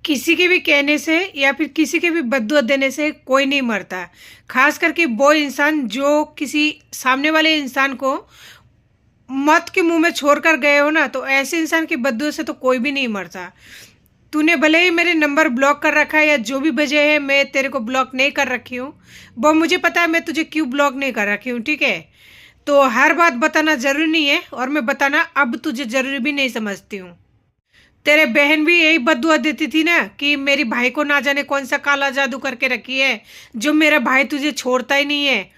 किसी के भी कहने से या फिर किसी के भी बद्दुआ देने से कोई नहीं मरता। खास करके वो इंसान जो किसी सामने वाले इंसान को मौत के मुंह में छोड़ कर गए हो ना, तो ऐसे इंसान की बद्दुआ से तो कोई भी नहीं मरता। तूने भले ही मेरे नंबर ब्लॉक कर रखा है या जो भी वजह है, मैं तेरे को ब्लॉक नहीं कर रखी हूँ, वो मुझे पता है मैं तुझे क्यों ब्लॉक नहीं कर रखी हूँ, ठीक है। तो हर बात बताना ज़रूरी नहीं है, और मैं बताना अब तुझे ज़रूरी भी नहीं समझती हूँ। तेरे बहन भी यही बद्दुआ देती थी ना कि मेरी भाई को ना जाने कौन सा काला जादू करके रखी है जो मेरा भाई तुझे छोड़ता ही नहीं है।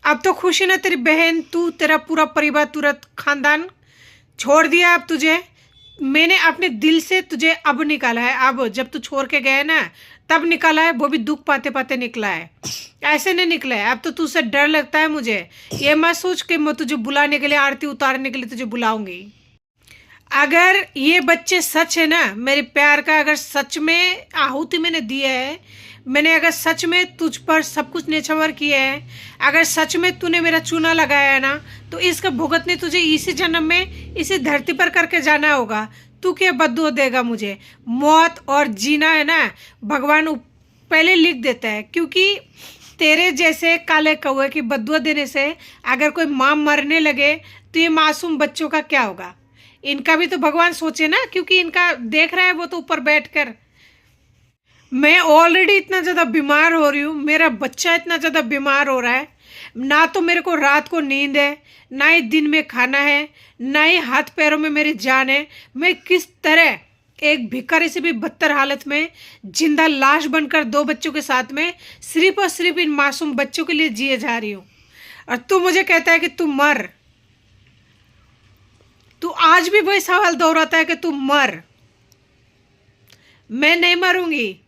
अब तो खुश है ना तेरी बहन, तू तेरा पूरा परिवार तुरंत खानदान छोड़ दिया अब तुझे। मैंने अपने दिल से तुझे अब निकाला है, अब जब तू छोड़ के गया ना तब निकाला है, वो भी दुख पाते पाते निकला है, ऐसे नहीं निकला है। अब तो तुझसे डर लगता है मुझे। ये मत सोच कि मैं तुझे बुलाने के लिए, आरती उतारने के लिए तुझे बुलाऊंगी। अगर ये बच्चे सच है ना, मेरे प्यार का अगर सच में आहुति मैंने दिया है, मैंने अगर सच में तुझ पर सब कुछ न्यौछावर किया है, अगर सच में तूने मेरा चूना लगाया है ना, तो इसका भुगतने तुझे इसी जन्म में इसी धरती पर करके जाना होगा। तू क्या बद्दुआ देगा मुझे? मौत और जीना है ना भगवान पहले लिख देता है, क्योंकि तेरे जैसे काले कौवे की बद्दुआ देने से अगर कोई माँ मरने लगे तो ये मासूम बच्चों का क्या होगा? इनका भी तो भगवान सोचे ना, क्योंकि इनका देख रहा है वो तो ऊपर बैठकर। मैं ऑलरेडी इतना ज़्यादा बीमार हो रही हूँ, मेरा बच्चा इतना ज़्यादा बीमार हो रहा है, ना तो मेरे को रात को नींद है, ना ही दिन में खाना है, ना ही हाथ पैरों में मेरी जान है। मैं किस तरह एक भिखारी से भी बदतर हालत में जिंदा लाश बनकर दो बच्चों के साथ में सिर्फ और सिर्फ इन मासूम बच्चों के लिए जिए जा रही हूँ, और तू मुझे कहता है कि तू मर। तू आज भी वही सवाल दोहराता है कि तू मर। मैं नहीं मरूंगी।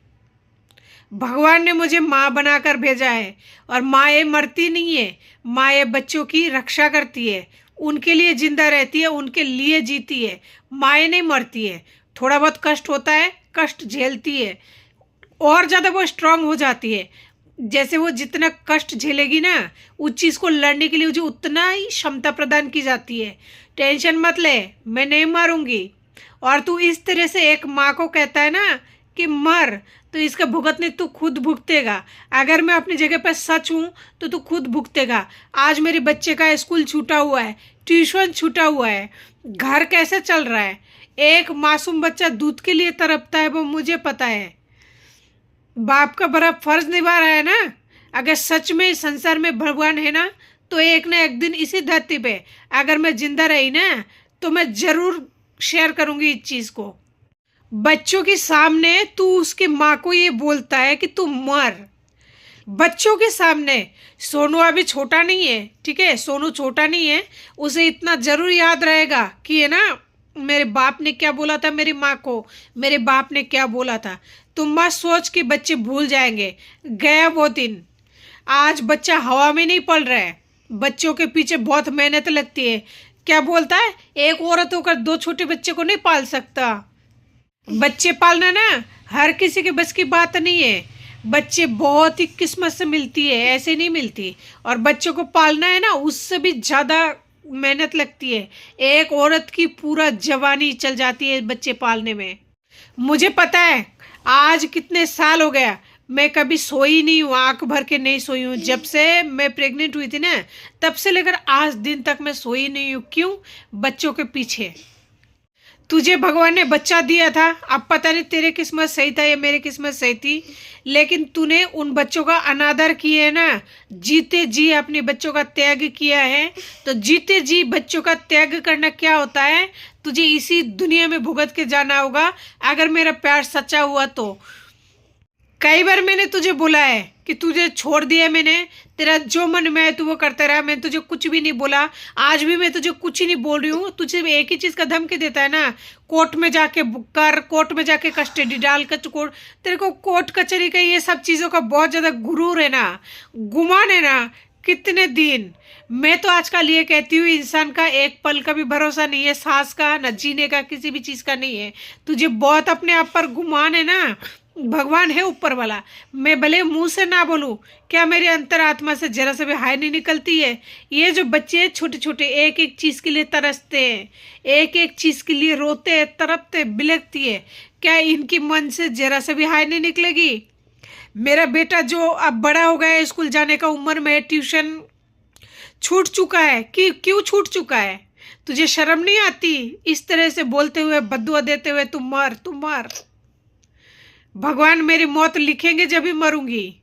भगवान ने मुझे माँ बनाकर भेजा है, और माँ ये मरती नहीं है, माँ ये बच्चों की रक्षा करती है, उनके लिए जिंदा रहती है, उनके लिए जीती है। माँ ये नहीं मरती है। थोड़ा बहुत कष्ट होता है, कष्ट झेलती है, और ज़्यादा वो स्ट्रांग हो जाती है। जैसे वो जितना कष्ट झेलेगी ना, उस चीज़ को लड़ने के लिए मुझे उतना ही क्षमता प्रदान की जाती है। टेंशन मत ले, मैं नहीं मारूंगी। और तू इस तरह से एक माँ को कहता है ना कि मर, तो इसका भुगतने तू खुद भुगतेगा। अगर मैं अपनी जगह पर सच हूँ तो तू खुद भुगतेगा। आज मेरे बच्चे का स्कूल छूटा हुआ है, ट्यूशन छूटा हुआ है, घर कैसे चल रहा है। एक मासूम बच्चा दूध के लिए तड़पता है, वो मुझे पता है। बाप का बड़ा फर्ज निभा रहा है ना। अगर सच में इस संसार में भगवान है ना, तो एक ना एक दिन इसी धरती पे अगर मैं जिंदा रही ना, तो मैं जरूर शेयर करूंगी इस चीज़ को। बच्चों के सामने तू उसके माँ को ये बोलता है कि तू मर, बच्चों के सामने। सोनू अभी छोटा नहीं है, ठीक है, सोनू छोटा नहीं है, उसे इतना जरूर याद रहेगा कि है ना मेरे बाप ने क्या बोला था, मेरी माँ को मेरे बाप ने क्या बोला था। तुम मत सोच कि बच्चे भूल जाएंगे, गया वो दिन। आज बच्चा हवा में नहीं पल रहा है, बच्चों के पीछे बहुत मेहनत लगती है। क्या बोलता है, एक औरत होकर दो छोटे बच्चे को नहीं पाल सकता। बच्चे पालना ना हर किसी के बस की बात नहीं है। बच्चे बहुत ही किस्मत से मिलती है, ऐसे नहीं मिलती। और बच्चों को पालना है ना, उससे भी ज़्यादा मेहनत लगती है। एक औरत की पूरा जवानी चल जाती है बच्चे पालने में। मुझे पता है आज कितने साल हो गया, मैं कभी सोई नहीं हूँ, आंख भर के नहीं सोई हूँ। जब से मैं प्रेग्नेंट हुई थी ना, तब से लेकर आज दिन तक मैं सोई नहीं हूँ। क्यों? बच्चों के पीछे। तुझे भगवान ने बच्चा दिया था, अब पता नहीं तेरे किस्मत सही था या मेरी किस्मत सही थी, लेकिन तूने उन बच्चों का अनादर किया है ना, जीते जी अपने बच्चों का त्याग किया है। तो जीते जी बच्चों का त्याग करना क्या होता है, तुझे इसी दुनिया में भुगत के जाना होगा, अगर मेरा प्यार सच्चा हुआ तो। कई बार मैंने तुझे बोला है कि तुझे छोड़ दिया मैंने, तेरा जो मन में है तू वो करते रहा, मैं तुझे कुछ भी नहीं बोला। आज भी मैं तुझे कुछ ही नहीं बोल रही हूँ। तुझे एक ही चीज़ का धमकी देता है ना, कोर्ट में जाके कर, कोर्ट में जाके कस्टडी डाल कर कोर्ट। तेरे को कोर्ट कचहरी का ये सब चीज़ों का बहुत ज़्यादा गुरूर है ना, गुमान है ना। कितने दिन मैं तो आजकल ये कहती हूँ, इंसान का एक पल का भी भरोसा नहीं है, सांस का न जीने का, किसी भी चीज़ का नहीं है। तुझे बहुत अपने आप पर गुमान है ना। भगवान है ऊपर वाला, मैं भले मुंह से ना बोलूं, क्या मेरी अंतरात्मा से जरा से भी हाय नहीं निकलती है? ये जो बच्चे छोटे छोटे एक एक चीज़ के लिए तरसते हैं, एक एक चीज़ के लिए रोते हैं, तड़पते बिलखती है, क्या इनकी मन से जरा से भी हाय नहीं निकलेगी? मेरा बेटा जो अब बड़ा हो गया है, स्कूल जाने का उम्र में, ट्यूशन छूट चुका है कि क्यों छूट चुका है? तुझे शर्म नहीं आती इस तरह से बोलते हुए, बद्दुआ देते हुए? तुम मर, तुम मर। भगवान मेरी मौत लिखेंगे जब भी मरूंगी।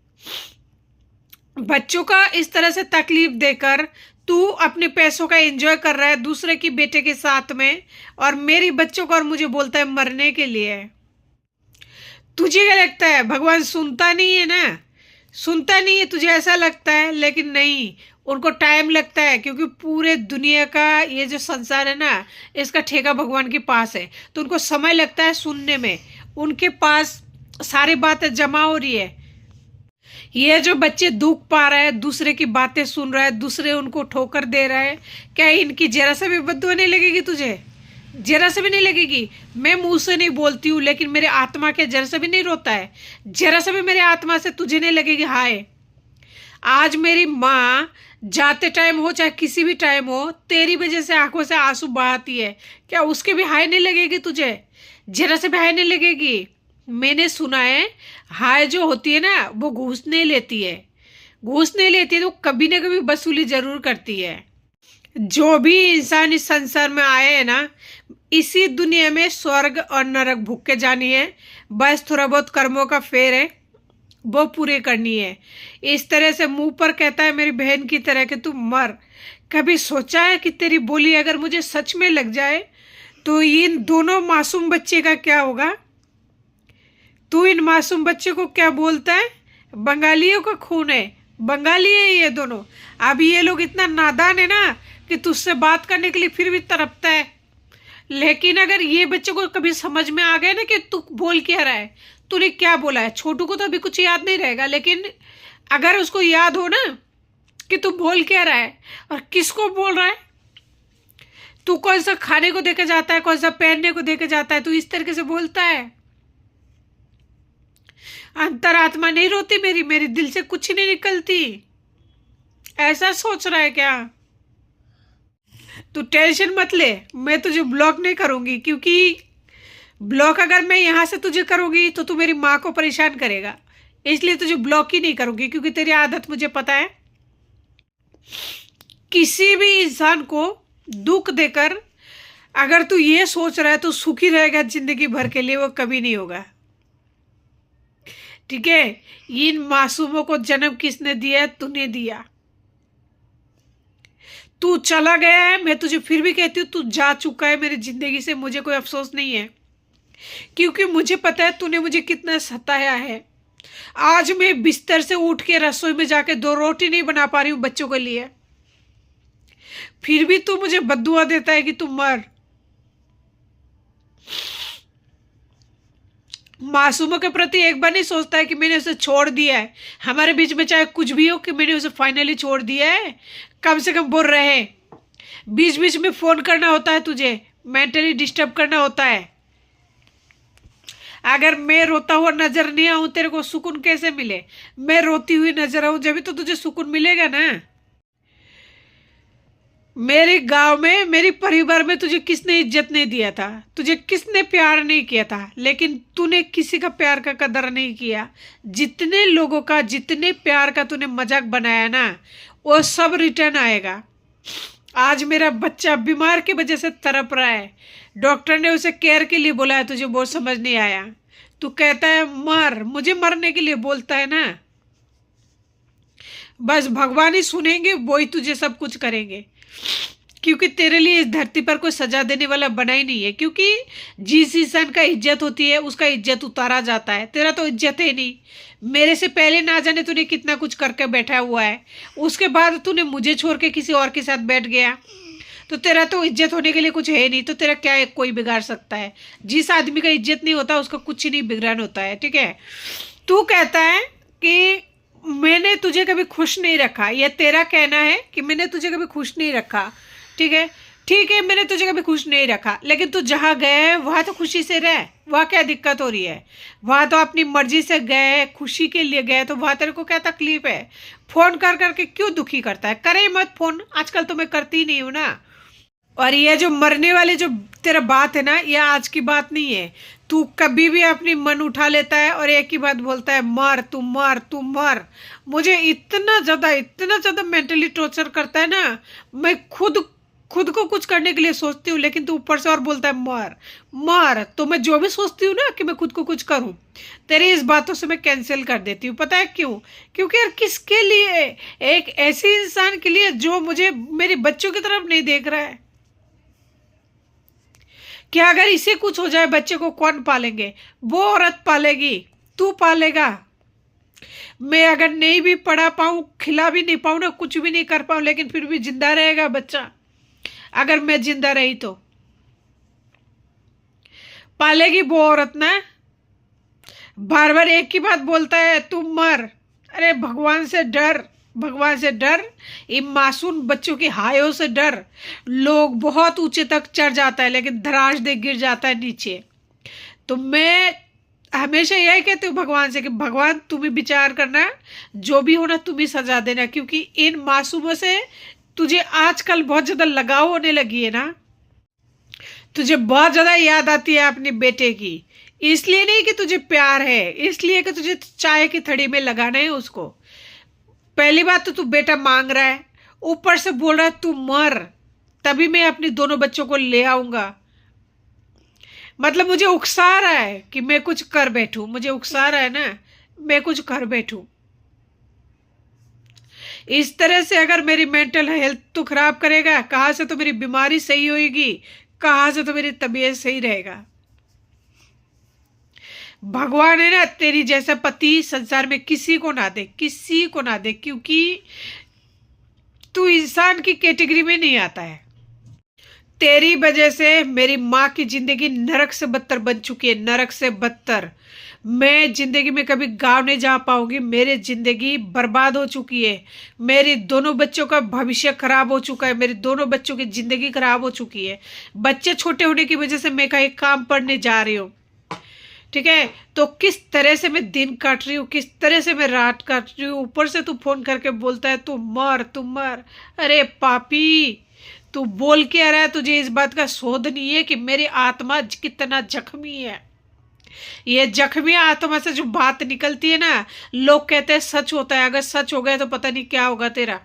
बच्चों का इस तरह से तकलीफ देकर तू अपने पैसों का एंजॉय कर रहा है दूसरे की बेटे के साथ में, और मेरी बच्चों को और मुझे बोलता है मरने के लिए। तुझे क्या लगता है भगवान सुनता नहीं है ना? सुनता नहीं है, तुझे ऐसा लगता है, लेकिन नहीं, उनको टाइम लगता है, क्योंकि पूरे दुनिया का ये जो संसार है ना, इसका ठेका भगवान के पास है, तो उनको समय लगता है सुनने में। उनके पास सारी बातें जमा हो रही है। ये जो बच्चे दुख पा रहे हैं, दूसरे की बातें सुन रहे हैं, दूसरे उनको ठोकर दे रहे हैं, क्या इनकी जरा सा भी बद्दुआ नहीं लगेगी तुझे? जरा से भी नहीं लगेगी? मैं मुंह से नहीं बोलती हूँ, लेकिन मेरे आत्मा के जरा से भी नहीं रोता है? जरा से भी मेरे आत्मा से तुझे नहीं लगेगी हाय? आज मेरी माँ जाते टाइम हो चाहे किसी भी टाइम हो, तेरी वजह से आंखों से आंसू बहाती है, क्या उसके भी हाय नहीं लगेगी तुझे? जरा से भी हाय नहीं लगेगी? मैंने सुना है हाय जो होती है ना, वो घूस नहीं लेती है। घूस नहीं लेती है तो कभी ना कभी वसूली जरूर करती है। जो भी इंसान इस संसार में आए हैं ना, इसी दुनिया में स्वर्ग और नरक भूख के जानी है। बस थोड़ा बहुत कर्मों का फेर है, वो पूरे करनी है। इस तरह से मुंह पर कहता है मेरी बहन की तरह कि तू मर। कभी सोचा है कि तेरी बोली अगर मुझे सच में लग जाए तो इन दोनों मासूम बच्चे का क्या होगा? तू इन मासूम बच्चे को क्या बोलता है? बंगालियों का खून है, बंगाली है ये दोनों। अब ये लोग इतना नादान है ना कि तुझसे बात करने के लिए फिर भी तड़पता है। लेकिन अगर ये बच्चे को कभी समझ में आ गया ना कि तू बोल क्या रहा है, तूने क्या बोला है, छोटू को तो अभी कुछ याद नहीं रहेगा, लेकिन अगर उसको याद हो ना कि तू बोल क्या रहा है और किसको बोल रहा है, तू कौन सा खाने को देके जाता है, कौन सा पहनने को देके जाता है, तू इस तरीके से बोलता है। अंतरात्मा नहीं रोती मेरी, मेरी दिल से कुछ नहीं निकलती। ऐसा सोच रहा है क्या? तू टेंशन मत ले, मैं तुझे ब्लॉक नहीं करूंगी, क्योंकि ब्लॉक अगर मैं यहां से तुझे करूंगी तो तू मेरी माँ को परेशान करेगा, इसलिए तुझे ब्लॉक ही नहीं करूंगी। क्योंकि तेरी आदत मुझे पता है, किसी भी इंसान को दुख देकर अगर तू ये सोच रहा है तो सुखी रहेगा जिंदगी भर के लिए, वो कभी नहीं होगा। ठीक है? इन मासूमों को जन्म किसने दिया है? तूने दिया। तू चला गया है, मैं तुझे फिर भी कहती हूँ तू जा चुका है मेरी जिंदगी से, मुझे कोई अफसोस नहीं है, क्योंकि मुझे पता है तूने मुझे कितना सताया है। आज मैं बिस्तर से उठ के रसोई में जाके 2 रोटी नहीं बना पा रही हूँ बच्चों के लिए, फिर भी तू मुझे बद्दुआ देता है कि तू मर। मासूमों के प्रति एक बार नहीं सोचता है कि मैंने उसे छोड़ दिया है, हमारे बीच में चाहे कुछ भी हो, कि मैंने उसे फाइनली छोड़ दिया है। कम से कम बोल रहे, बीच बीच में फोन करना होता है तुझे, मेंटली डिस्टर्ब करना होता है। अगर मैं रोता हुआ नजर नहीं आऊं, तेरे को सुकून कैसे मिले? मैं रोती हुई नजर आऊं जब तो तुझे सुकून मिलेगा ना। मेरे गांव में, मेरे परिवार में तुझे किसने इज्जत नहीं दिया था, तुझे किसने प्यार नहीं किया था, लेकिन तूने किसी का प्यार का कदर नहीं किया। जितने लोगों का, जितने प्यार का तूने मजाक बनाया ना, वो सब रिटर्न आएगा। आज मेरा बच्चा बीमार की वजह से तड़प रहा है, डॉक्टर ने उसे केयर के लिए बोला है, तुझे बहुत समझ नहीं आया। तू कहता है मर, मुझे मरने के लिए बोलता है ना। बस भगवान ही सुनेंगे, वो ही तुझे सब कुछ करेंगे, क्योंकि तेरे लिए इस धरती पर कोई सजा देने वाला बना ही नहीं है। क्योंकि जिस इंसान का इज्जत होती है उसका इज्जत उतारा जाता है। तेरा तो इज्जत है नहीं। मेरे से पहले ना जाने तूने कितना कुछ करके बैठा हुआ है, उसके बाद तूने मुझे छोड़ के किसी और के साथ बैठ गया, तो तेरा तो इज्जत होने के लिए कुछ है नहीं। तो तेरा क्या कोई बिगाड़ सकता है? जिस आदमी का इज्जत नहीं होता उसका कुछ नहीं बिगड़न होता है। ठीक है? तू कहता है कि मैंने तुझे कभी खुश नहीं रखा, यह तेरा कहना है कि मैंने तुझे कभी खुश नहीं रखा। ठीक है, ठीक है, मैंने तुझे कभी खुश नहीं रखा, लेकिन तू जहाँ गए है वहाँ तो खुशी से रह। वहाँ क्या दिक्कत हो रही है? वहाँ तो अपनी मर्जी से गए, खुशी के लिए गए, तो वहाँ तेरे को क्या तकलीफ है? फोन कर करके क्यों दुखी करता है? करे मत फोन, आजकल तो मैं करती ही नहीं हूँ ना। और ये जो मरने वाली जो तेरा बात है ना, ये आज की बात नहीं है। तू कभी भी अपनी मन उठा लेता है और एक ही बात बोलता है, मर तू, मर तू, मर। मुझे इतना ज्यादा मेंटली टॉर्चर करता है ना। मैं खुद खुद को कुछ करने के लिए सोचती हूँ, लेकिन तू ऊपर से और बोलता है मर मर। तो मैं जो भी सोचती हूँ ना कि मैं खुद को कुछ करूँ, तेरी इस बातों से मैं कैंसिल कर देती हूँ। पता है क्यों? क्योंकि यार किसके लिए? एक ऐसे इंसान के लिए जो मुझे मेरे बच्चों की तरफ नहीं देख रहा है। क्या अगर इसे कुछ हो जाए, बच्चे को कौन पालेंगे? वो औरत पालेगी, तू पालेगा। मैं अगर नहीं भी पढ़ा पाऊं, खिला भी नहीं पाऊं ना, कुछ भी नहीं कर पाऊं, लेकिन फिर भी जिंदा रहेगा बच्चा। अगर मैं जिंदा रही तो पालेगी वो औरत ना। बार बार एक ही बात बोलता है, तू मर। अरे भगवान से डर, भगवान से डर। इन मासूम बच्चों की हायों से डर। लोग बहुत ऊंचे तक चढ़ जाता है, लेकिन धराश दे गिर जाता है नीचे। तो मैं हमेशा यही कहती हूँ भगवान से कि भगवान तुम ही विचार करना, जो भी होना तुम ही सजा देना। क्योंकि इन मासूमों से तुझे आजकल बहुत ज्यादा लगाव होने लगी है ना। तुझे बहुत ज्यादा याद आती है अपने बेटे की। इसलिए नहीं कि तुझे प्यार है, इसलिए कि तुझे चाय की थड़ी में लगाना है उसको। पहली बात तो तू बेटा मांग रहा है, ऊपर से बोल रहा है तू मर, तभी मैं अपनी दोनों बच्चों को ले आऊंगा। मतलब मुझे उकसा रहा है कि मैं कुछ कर बैठूं, मुझे उकसा रहा है ना, मैं कुछ कर बैठूं। इस तरह से अगर मेरी मेंटल हेल्थ तो खराब करेगा, कहाँ से तो मेरी बीमारी सही होगी, कहाँ से तो मेरी तबीयत सही रहेगा। भगवान है ना, तेरी जैसा पति संसार में किसी को ना दे, किसी को ना दे। क्योंकि तू इंसान की कैटेगरी में नहीं आता है। तेरी वजह से मेरी माँ की जिंदगी नरक से बदतर बन चुकी है, नरक से बदतर। मैं जिंदगी में कभी गांव नहीं जा पाऊंगी, मेरी जिंदगी बर्बाद हो चुकी है। मेरी दोनों बच्चों का भविष्य खराब हो चुका है, मेरी दोनों बच्चों की जिंदगी खराब हो चुकी है। बच्चे छोटे होने की वजह से मैं कहीं काम पढ़ने जा रही हूँ, ठीक है? तो किस तरह से मैं दिन काट रही हूँ, किस तरह से मैं रात काट रही हूँ। ऊपर से तू फोन करके बोलता है तू मर, तू मर। अरे पापी, तू बोल के आ रहा है, तुझे इस बात का शोध नहीं है कि मेरी आत्मा कितना जख्मी है। ये जख्मी आत्मा से जो बात निकलती है ना, लोग कहते हैं सच होता है। अगर सच हो गया तो पता नहीं क्या होगा तेरा।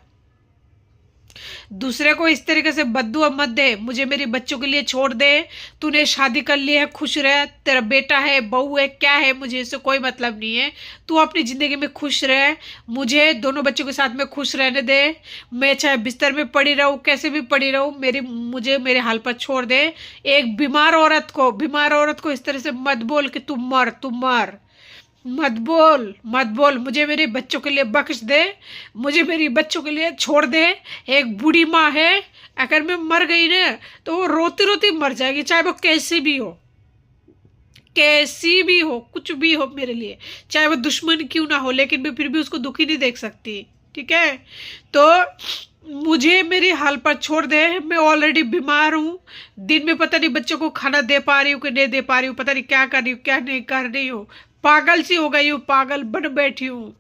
दूसरे को इस तरीके से बद्दुआ मत दे, मुझे मेरे बच्चों के लिए छोड़ दे। तूने शादी कर ली है, खुश रह, तेरा बेटा है, बहू है, क्या है, मुझे इससे कोई मतलब नहीं है। तू अपनी जिंदगी में खुश रह, मुझे दोनों बच्चों के साथ में खुश रहने दे। मैं चाहे बिस्तर में पड़ी रहूं, कैसे भी पड़ी रहूं, मुझे मेरे हाल पर छोड़ दे। एक बीमार औरत को इस तरह से मत बोल कि तू मर, तू मर। मत बोल, मत बोल। मुझे मेरे बच्चों के लिए बख्श दे, मुझे मेरी बच्चों के लिए छोड़ दे। एक बूढ़ी माँ है, अगर मैं मर गई ना तो वो रोती रोती मर जाएगी, चाहे वो कैसी भी हो, कैसी भी हो, कुछ भी हो मेरे लिए, चाहे वो दुश्मन क्यों ना हो, लेकिन मैं फिर भी उसको दुखी नहीं देख सकती, ठीक है? तो मुझे मेरी हाल पर छोड़ दे। मैं ऑलरेडी बीमार हूँ, दिन में पता नहीं बच्चों को खाना दे पा रही हूँ कि नहीं दे पा रही हूँ, पता नहीं क्या कर रही हूँ क्या नहीं कर रही हूँ। पागल सी हो गई हूँ, पागल बन बैठी हूँ।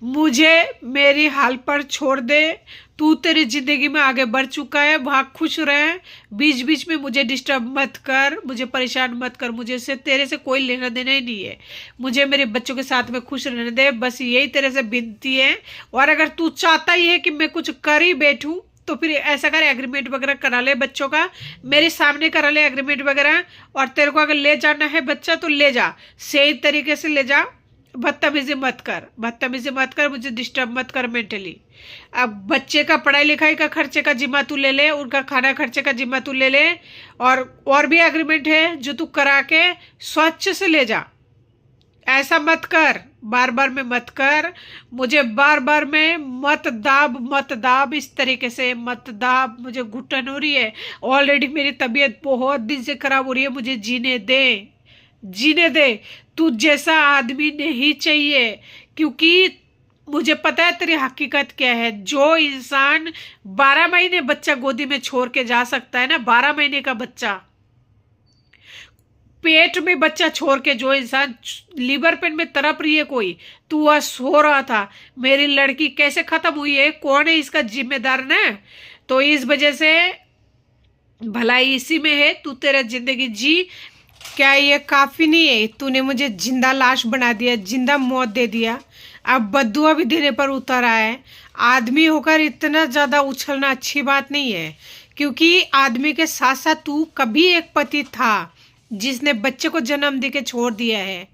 मुझे मेरी हाल पर छोड़ दे। तू तेरी जिंदगी में आगे बढ़ चुका है, वहां खुश रहे। बीच बीच में मुझे डिस्टर्ब मत कर, मुझे परेशान मत कर। मुझे से तेरे से कोई लेना देना ही नहीं है। मुझे मेरे बच्चों के साथ में खुश रहने दे, बस यही तेरे से विनती है। और अगर तू चाहता ही है कि मैं कुछ कर ही बैठूं, तो फिर ऐसा कर, एग्रीमेंट वगैरह करा ले बच्चों का, मेरे सामने करा ले एग्रीमेंट वगैरह। और तेरे को अगर ले जाना है बच्चा तो ले जा, सही तरीके से ले जा। बदतमीजी मत कर, बदतमीजी मत कर, मुझे डिस्टर्ब मत कर मेंटली। अब बच्चे का पढ़ाई लिखाई का खर्चे का जिम्मा तू ले ले, उनका खाना खर्चे का जिम्मा तू ले ले। और भी एग्रीमेंट है जो तू करा के स्वच्छ से ले जा। ऐसा मत कर, बार बार में मत कर। मुझे बार बार में मत दाब, मत दाब, इस तरीके से मत दाब। मुझे घुटन हो रही है, ऑलरेडी मेरी तबीयत बहुत दिन से खराब हो रही है। मुझे जीने दे, जीने दे। तू जैसा आदमी नहीं चाहिए, क्योंकि मुझे पता है तेरी हकीकत क्या है। जो इंसान 12 महीने बच्चा गोदी में छोड़ के जा सकता है ना, 12 महीने का बच्चा, पेट में बच्चा छोड़ के, जो इंसान लीवर पेन में तड़प रही है कोई, तू वह सो रहा था। मेरी लड़की कैसे खत्म हुई है, कौन है इसका जिम्मेदार ना? तो इस वजह से भलाई इसी में है, तू तेरा जिंदगी जी। क्या ये काफी नहीं है? तूने मुझे जिंदा लाश बना दिया, जिंदा मौत दे दिया, अब बद्दुआ भी देने पर उतर आया है। आदमी होकर इतना ज्यादा उछलना अच्छी बात नहीं है, क्योंकि आदमी के साथ साथ तू कभी एक पति था जिसने बच्चे को जन्म दे के छोड़ दिया है।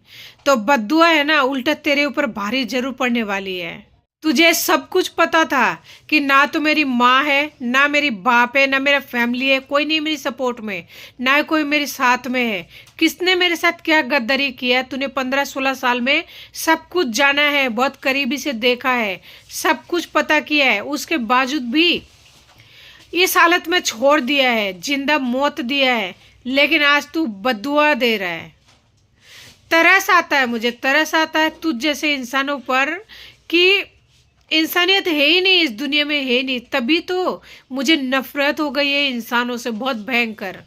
तो बद्दुआ है ना, उल्टा तेरे ऊपर भारी जरूर पड़ने वाली है। तुझे सब कुछ पता था कि ना तो मेरी माँ है, ना मेरी बाप है, ना मेरा फैमिली है, कोई नहीं मेरी सपोर्ट में, ना कोई मेरे साथ में है। किसने मेरे साथ क्या गद्दारी किया? तूने 15-16 साल में सब कुछ जाना है, बहुत करीबी से देखा है, सब कुछ पता किया है, उसके बावजूद भी इस हालत में छोड़ दिया है, जिंदा मौत दिया है, लेकिन आज तू बद्दुआ दे रहा है। तरस आता है, मुझे तरस आता है तुझ जैसे इंसानों पर कि इंसानियत है ही नहीं, इस दुनिया में है नहीं। तभी तो मुझे नफरत हो गई है इंसानों से, बहुत भयंकर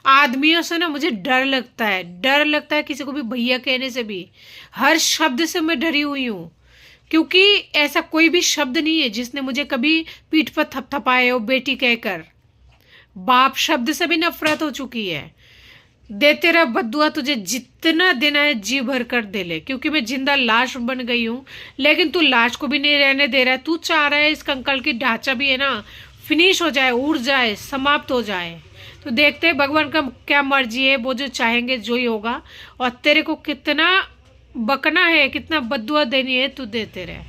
आदमियों से ना मुझे डर लगता है, डर लगता है किसी को भी भैया कहने से भी। हर शब्द से मैं डरी हुई हूँ, क्योंकि ऐसा कोई भी शब्द नहीं है जिसने मुझे कभी पीठ पर थपथपाए हो बेटी कहकर। बाप शब्द से भी नफरत हो चुकी है। देते रह बद्दुआ, तुझे जितना देना है जी भर कर दे ले, क्योंकि मैं जिंदा लाश बन गई हूँ। लेकिन तू लाश को भी नहीं रहने दे रहा है, तू चाह रहा है इस कंकाल की ढांचा भी है ना फिनिश हो जाए, उड़ जाए, समाप्त हो जाए। तो देखते हैं भगवान का क्या मर्जी है, वो जो चाहेंगे जो ही होगा। और तेरे को कितना बकना है, कितना बद्दुआ देनी है, तू देते रहे।